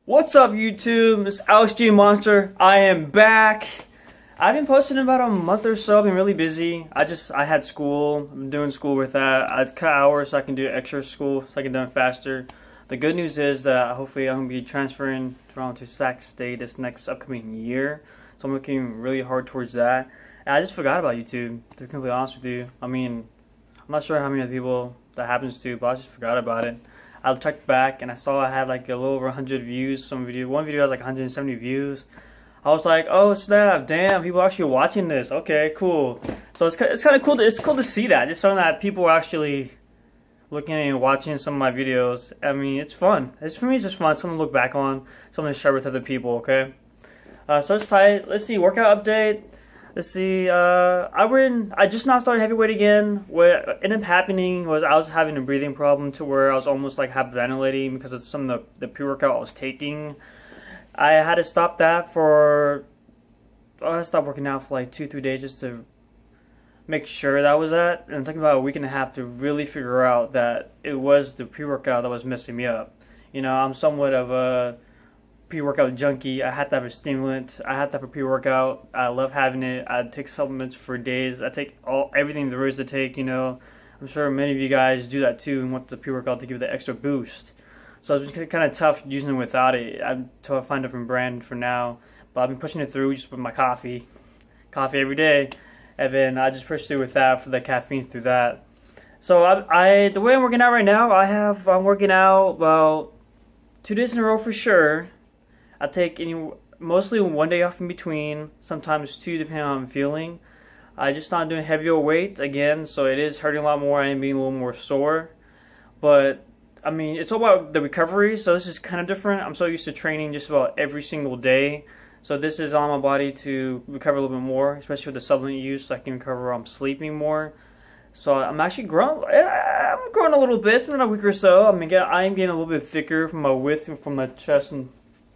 What's up, YouTube? It's Alexgmonster. I am back. I've been posting about a month or so. I've been really busy. I had school. I'm doing school with that. I cut hours so I can do extra school so I can do it faster. The good news is that hopefully I'm going to be transferring around to Sac State this next upcoming year. So I'm looking really hard towards that. And I just forgot about YouTube, to be completely honest with you. I mean, I'm not sure how many other people that happens to, but I just forgot about it. I checked back and I saw I had like a little over 100 views. One video has like 170 views. I was like, oh snap, damn, people are actually watching this. Okay, cool. So it's kind of cool. It's cool to see that. Just showing that people are actually looking and watching some of my videos. I mean, it's fun. For me, it's just fun. Something to look back on. Something to share with other people. Okay. So it's tight. Let's see. Workout update. Let's see, I just now started heavyweight again. What ended up happening was I was having a breathing problem to where I was almost like hyperventilating because of some of the pre-workout I was taking. I had to stop that I stopped working out for like 2-3 days just to make sure that was that. And it took about a week and a half to really figure out that it was the pre-workout that was messing me up. You know, I'm somewhat of a pre-workout junkie. I had to have a stimulant. I had to have a pre-workout. I love having it. I take supplements for days. I take everything there is to take, you know. I'm sure many of you guys do that too and want the pre-workout to give it the extra boost. So it's been kind of tough using it without it. Until I find a different brand for now. But I've been pushing it through just with my coffee. Coffee every day. And then I just push through with that for the caffeine through that. So the way I'm working out right now, I'm working out about 2 days in a row for sure. I take mostly 1 day off in between, sometimes 2 depending on how I'm feeling. I just not doing heavier weight again, so it is hurting a lot more. I am being a little more sore. But, I mean, it's all about the recovery, so this is kind of different. I'm so used to training just about every single day. So this is on my body to recover a little bit more, especially with the supplement use, so I can recover while I'm sleeping more. So I'm actually growing. I'm growing a little bit. It's been a week or so. I mean, I am getting a little bit thicker from my width and from my chest and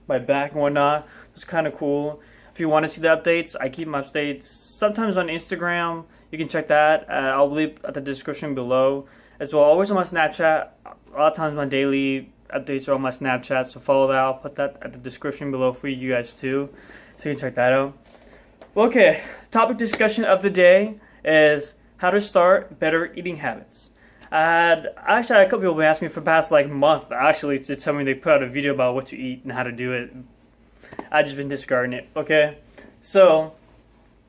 my back and whatnot. It's kind of cool. If you want to see the updates, I keep my updates sometimes on Instagram. You can check that. I'll leave at the description below as well. Always on my Snapchat. A lot of times my daily updates are on my Snapchat, so follow that. I'll put that at the description below for you guys too, so you can check that out. Okay, topic discussion of the day is how to start better eating habits. I actually had a couple people ask me for the past like month actually to tell me they put out a video about what to eat and how to do it. I've just been discarding it. Okay, so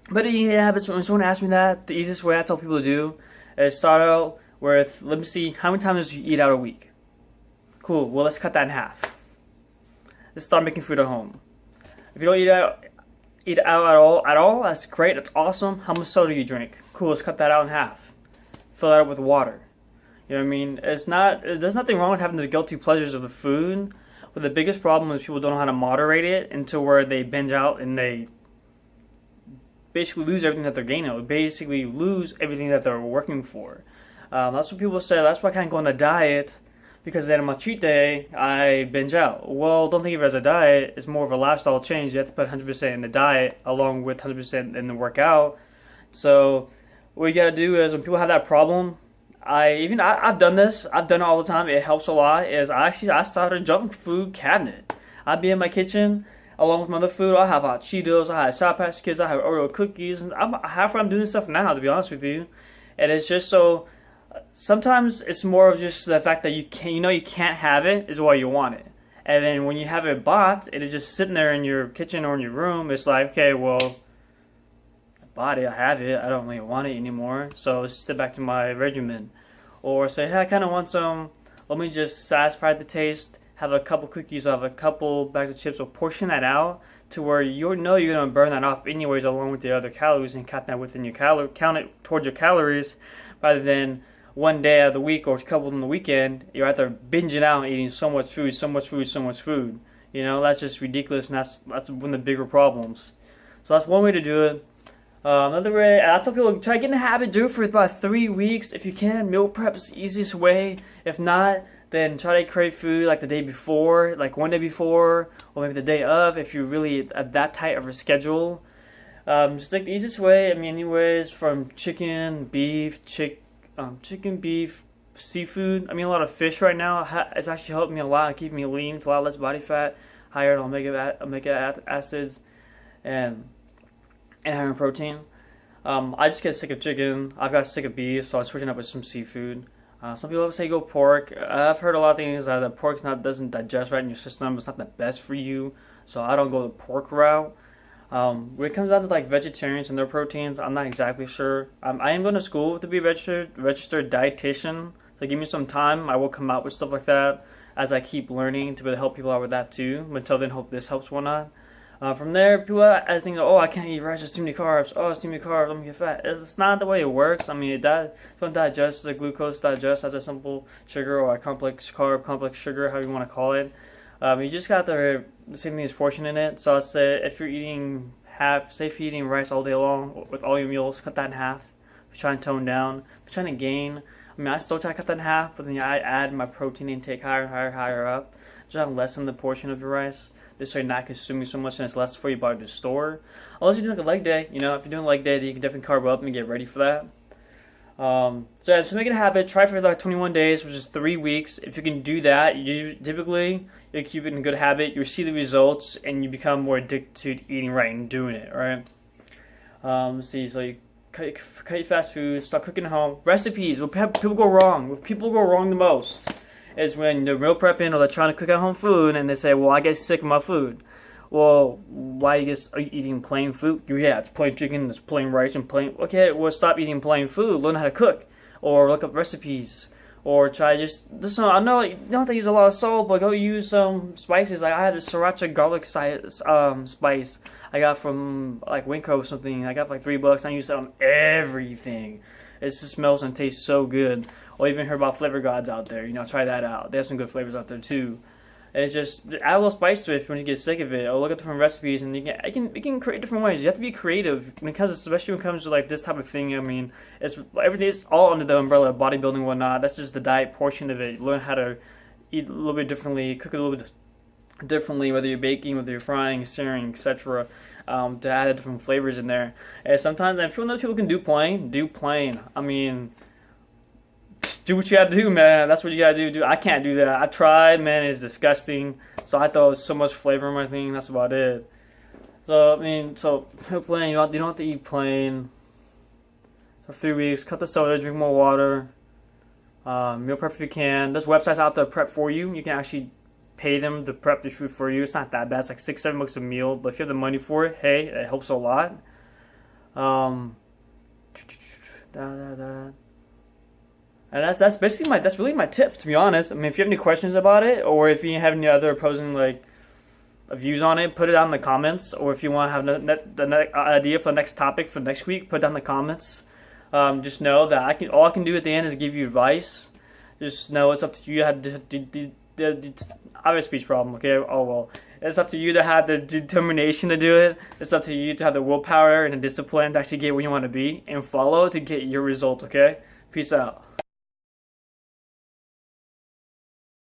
better eating habits. When someone asks me that, the easiest way I tell people to do is start out with, let me see, how many times do you eat out a week? Cool. Well, let's cut that in half. Let's start making food at home. If you don't eat out at all, that's great. That's awesome. How much soda do you drink? Cool. Let's cut that out in half. Fill that up with water. You know what I mean? There's nothing wrong with having the guilty pleasures of the food, but the biggest problem is people don't know how to moderate it into where they binge out and they basically lose everything that they're gaining. They basically lose everything that they're working for. That's what people say. That's why I can't go on a diet, because then on my cheat day, I binge out. Well, don't think of it as a diet. It's more of a lifestyle change. You have to put 100% in the diet along with 100% in the workout. So what you gotta do is when people have that problem, I've done this. I've done it all the time. It helps a lot. I started a junk food cabinet. I'd be in my kitchen along with my other food. I have hot Cheetos. I have Sour Patch Kids. I have Oreo cookies. And I'm doing stuff now, to be honest with you. And it's just so. Sometimes it's more of just the fact that you can't have it is why you want it. And then when you have it bought, it is just sitting there in your kitchen or in your room. It's like, okay, well, I have it, I don't really want it anymore, so let's step back to my regimen. Or say, hey, I kind of want some, let me just satisfy the taste, have a couple cookies, have a couple bags of chips, or portion that out to where you know you're going to burn that off anyways along with the other calories and count that within your count it towards your calories, rather than one day of the week or a couple on the weekend, you're out there binging out and eating so much food. You know, that's just ridiculous, and that's one of the bigger problems. So that's one way to do it. Another way, I tell people, try to get in the habit, do it for about 3 weeks. If you can, meal prep is the easiest way. If not, then try to create food like the day before, like one day before, or maybe the day of, if you're really at that tight of a schedule. Just like the easiest way, I mean, anyways, from chicken, beef, seafood. I mean, a lot of fish right now. It's actually helped me a lot, keep me lean. It's a lot less body fat. higher in omega acids and having protein. I just get sick of chicken. I've got sick of beef, so I was switching up with some seafood. Some people say go pork. I've heard a lot of things that the pork doesn't digest right in your system. It's not the best for you, so I don't go the pork route. When it comes down to like vegetarians and their proteins, I'm not exactly sure. I am going to school to be a registered dietitian. So give me some time. I will come out with stuff like that as I keep learning to be able to help people out with that too. But until then, hope this helps one not. From there, people I think, oh, I can't eat rice, it's too many carbs. Oh, it's too many carbs, I'm gonna get fat. It's not the way it works. I mean, it don't digest, the glucose digests as a simple sugar or a complex carb, complex sugar, however you want to call it. You just got the same thing as portion in it. So I say if you're eating say if you're eating rice all day long with all your meals, cut that in half. If you're trying to tone down, if you're trying to gain, I mean, I still try to cut that in half, but then I add my protein intake higher up. Just have lessen the portion of your rice. This way you're not consuming so much and it's less for your body to store. Unless you're doing like a leg day, if you're doing a leg day, then you can definitely carb up and get ready for that. So make it a habit. Try for like 21 days, which is 3 weeks. If you can do that, you keep it in a good habit. You see the results and you become more addicted to eating right and doing it, right? Let's see, so you cut your fast food, start cooking at home. Recipes, where people go wrong. Where people go wrong the most is when they're meal prepping or they're trying to cook at home food and they say, well, I get sick of my food. Well, are you eating plain food? Yeah, it's plain chicken, it's plain rice, and plain... Okay, well, stop eating plain food. Learn how to cook. Or look up recipes. Or try I know you don't have to use a lot of salt, but go use some spices. Like, I had this sriracha garlic spice I got from, like, Winco or something. I got for like $3. I use it on everything. It just smells and tastes so good. Or even heard about Flavor Gods out there. Try that out. They have some good flavors out there, too. It's just add a little spice to it when you get sick of it, or look at different recipes, and you can create different ways. You have to be creative especially when it comes to like this type of thing. I mean, everything's all under the umbrella of bodybuilding and whatnot. That's just the diet portion of it. You learn how to eat a little bit differently, cook a little bit differently, whether you're baking, whether you're frying, searing, etc. To add different flavors in there. And sometimes, if you know people can do plain. I mean, do what you gotta do, man. That's what you gotta do. I can't do that. I tried, man. It's disgusting. So I thought it was so much flavor in my thing. That's about it. So I mean, plain. You don't have to eat plain for 3 weeks. Cut the soda. Drink more water. Meal prep if you can. There's websites out there prep for you. You can actually pay them to prep the food for you. It's not that bad. It's like $6-7 a meal. But if you have the money for it, hey, it helps a lot. And that's basically that's really my tip, to be honest. I mean, if you have any questions about it, or if you have any other opposing views on it, put it down in the comments. Or if you want to have the idea for the next topic for next week, put it down in the comments. Just know that all I can do at the end is give you advice. Just know it's up to you. I have a speech problem. Okay, oh well. It's up to you to have the determination to do it. It's up to you to have the willpower and the discipline to actually get where you want to be and follow to get your results. Okay, peace out.